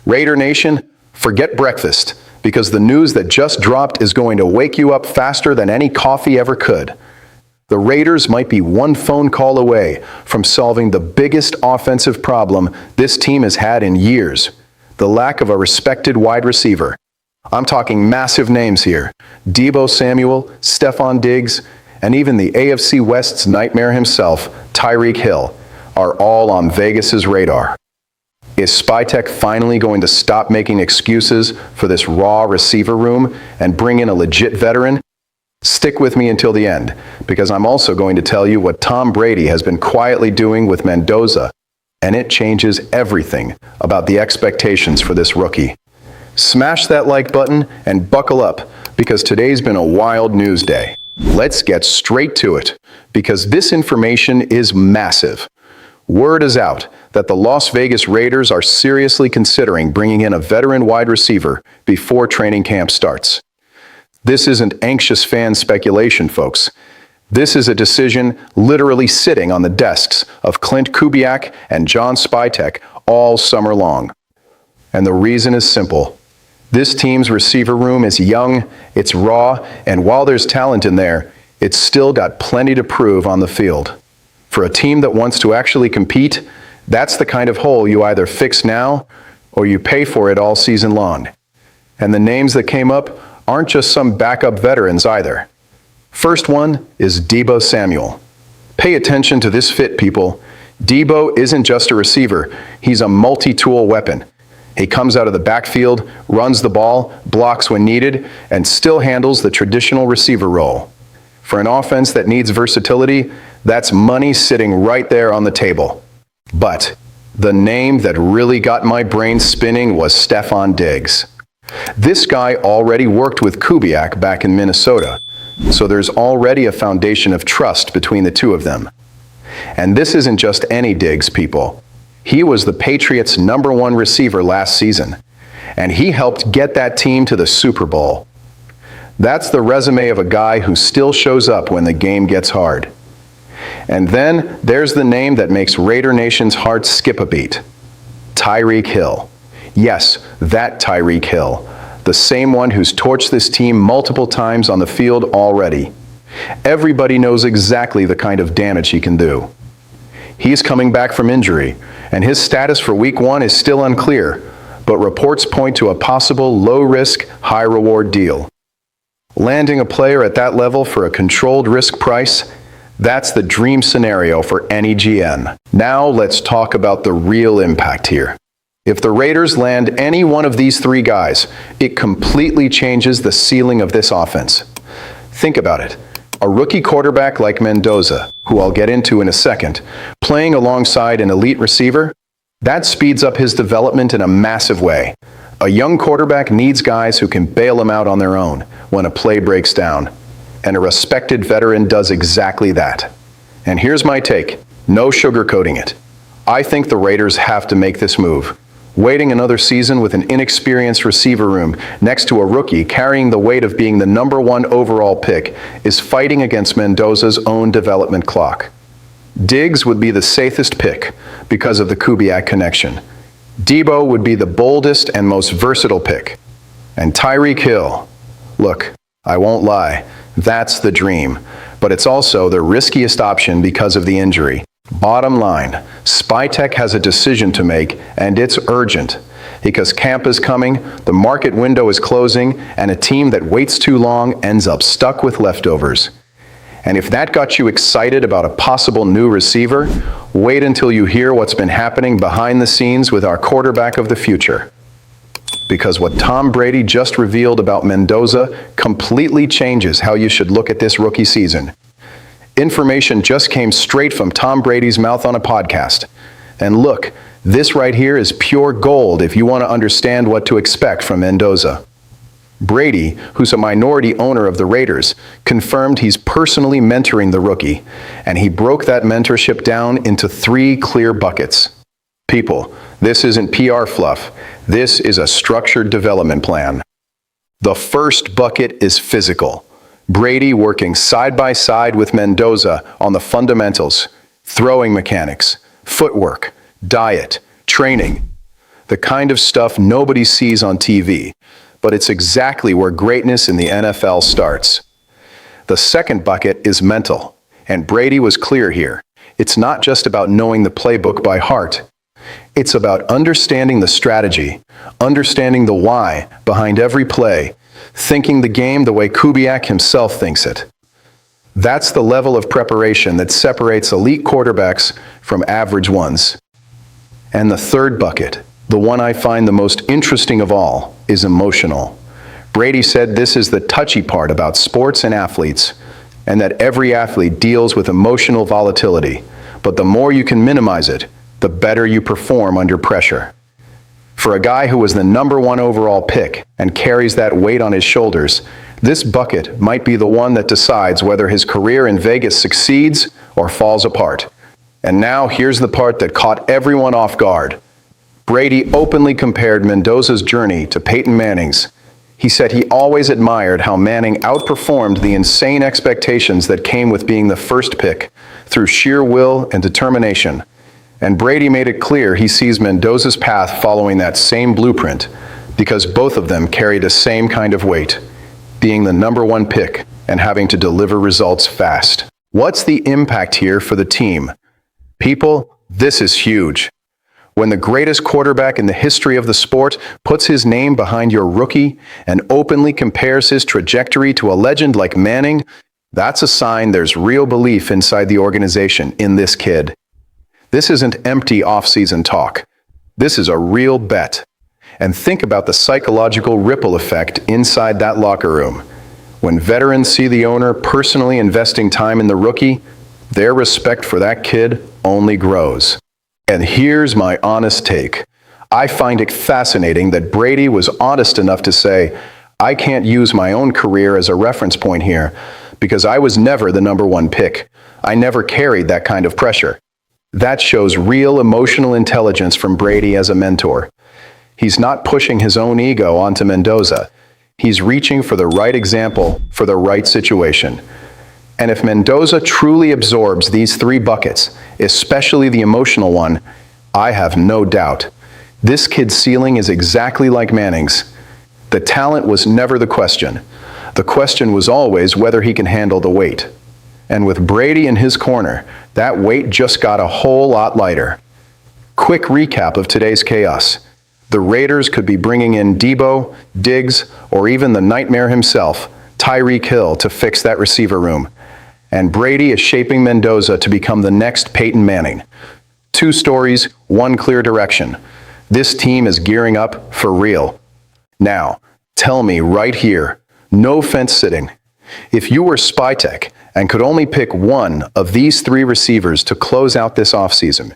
Raider Nation, forget breakfast, because the news that just dropped is going to wake you up faster than any coffee ever could. The Raiders might be one phone call away from solving the biggest offensive problem this team has had in years: the lack of a respected wide receiver. I'm talking massive names here: Deebo Samuel, Stefon Diggs, and even the AFC West's nightmare himself, Tyreek Hill, are all on Vegas's radar. Is SpyTech finally going to stop making excuses for this raw receiver room and bring in a legit veteran? Stick with me until the end, because I'm also going to tell you what Tom Brady has been quietly doing with Mendoza, and it changes everything about the expectations for this rookie. Smash that like button and buckle up, because today's been a wild news day. Let's get straight to it, because this information is massive. Word is out that the Las Vegas Raiders are seriously considering bringing in a veteran wide receiver before training camp starts. This isn't anxious fan speculation, folks. This is a decision literally sitting on the desks of Clint Kubiak and John SpyTech all summer long. And the reason is simple. This team's receiver room is young, it's raw, and while there's talent in there, it's still got plenty to prove on the field. For a team that wants to actually compete, that's the kind of hole you either fix now or you pay for it all season long. And the names that came up aren't just some backup veterans either. First one is Deebo Samuel. Pay attention to this fit, people. Deebo isn't just a receiver, he's a multi-tool weapon. He comes out of the backfield, runs the ball, blocks when needed, and still handles the traditional receiver role. For an offense that needs versatility, that's money sitting right there on the table. But the name that really got my brain spinning was Stefon Diggs. This guy already worked with Kubiak back in Minnesota, so there's already a foundation of trust between the two of them. And this isn't just any Diggs, people. He was the Patriots' #1 receiver last season, and he helped get that team to the Super Bowl. That's the resume of a guy who still shows up when the game gets hard. And then there's the name that makes Raider Nation's heart skip a beat: Tyreek Hill. Yes, that Tyreek Hill, the same one who's torched this team multiple times on the field already. Everybody knows exactly the kind of damage he can do. He's coming back from injury, and his status for Week 1 is still unclear, but reports point to a possible low-risk, high-reward deal. Landing a player at that level for a controlled risk price, that's the dream scenario for any GM. Now let's talk about the real impact here. If the Raiders land any one of these three guys, it completely changes the ceiling of this offense. Think about it. A rookie quarterback like Mendoza, who I'll get into in a second, playing alongside an elite receiver, that speeds up his development in a massive way. A young quarterback needs guys who can bail him out on their own when a play breaks down. And a respected veteran does exactly that. And here's my take, no sugarcoating it. I think the Raiders have to make this move. Waiting another season with an inexperienced receiver room next to a rookie carrying the weight of being the #1 overall pick is fighting against Mendoza's own development clock. Diggs would be the safest pick because of the Kubiak connection. Deebo would be the boldest and most versatile pick. And Tyreek Hill, look, I won't lie, that's the dream, but it's also the riskiest option because of the injury. Bottom line, SpyTech has a decision to make, and it's urgent. Because camp is coming, the market window is closing, and a team that waits too long ends up stuck with leftovers. And if that got you excited about a possible new receiver, wait until you hear what's been happening behind the scenes with our quarterback of the future. Because what Tom Brady just revealed about Mendoza completely changes how you should look at this rookie season. Information just came straight from Tom Brady's mouth on a podcast. And look, this right here is pure gold if you want to understand what to expect from Mendoza. Brady, who's a minority owner of the Raiders, confirmed he's personally mentoring the rookie, and he broke that mentorship down into 3 clear buckets. People, this isn't PR fluff. This is a structured development plan. The first bucket is physical. Brady working side by side with Mendoza on the fundamentals: throwing mechanics, footwork, diet, training. the kind of stuff nobody sees on TV, but it's exactly where greatness in the NFL starts. The second bucket is mental, and Brady was clear here. It's not just about knowing the playbook by heart. It's about understanding the strategy, understanding the why behind every play, thinking the game the way Kubiak himself thinks it. That's the level of preparation that separates elite quarterbacks from average ones. And the third bucket, the one I find the most interesting of all, is emotional. Brady said this is the touchy part about sports and athletes, and that every athlete deals with emotional volatility, but the more you can minimize it, the better you perform under pressure. For a guy who was the #1 overall pick and carries that weight on his shoulders, this bucket might be the one that decides whether his career in Vegas succeeds or falls apart. And now here's the part that caught everyone off guard. Brady openly compared Mendoza's journey to Peyton Manning's. He said he always admired how Manning outperformed the insane expectations that came with being the first pick through sheer will and determination. And Brady made it clear he sees Mendoza's path following that same blueprint because both of them carry the same kind of weight, being the #1 pick and having to deliver results fast. What's the impact here for the team? People, this is huge. When the greatest quarterback in the history of the sport puts his name behind your rookie and openly compares his trajectory to a legend like Manning, that's a sign there's real belief inside the organization in this kid. This isn't empty off-season talk. This is a real bet. And think about the psychological ripple effect inside that locker room. When veterans see the owner personally investing time in the rookie, their respect for that kid only grows. And here's my honest take. I find it fascinating that Brady was honest enough to say, I can't use my own career as a reference point here because I was never the #1 pick. I never carried that kind of pressure. That shows real emotional intelligence from Brady as a mentor. He's not pushing his own ego onto Mendoza. He's reaching for the right example for the right situation. And if Mendoza truly absorbs these 3 buckets, especially the emotional one, I have no doubt. This kid's ceiling is exactly like Manning's. The talent was never the question. The question was always whether he can handle the weight. And with Brady in his corner, that weight just got a whole lot lighter. Quick recap of today's chaos. The Raiders could be bringing in Deebo, Diggs, or even the nightmare himself, Tyreek Hill, to fix that receiver room. And Brady is shaping Mendoza to become the next Peyton Manning. 2 stories, 1 clear direction. This team is gearing up for real. Now, tell me right here, no fence sitting. If you were SpyTech and could only pick one of these 3 receivers to close out this offseason,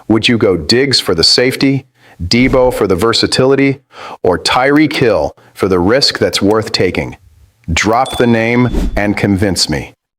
would you go Diggs for the safety, Deebo for the versatility, or Tyreek Hill for the risk that's worth taking? Drop the name and convince me.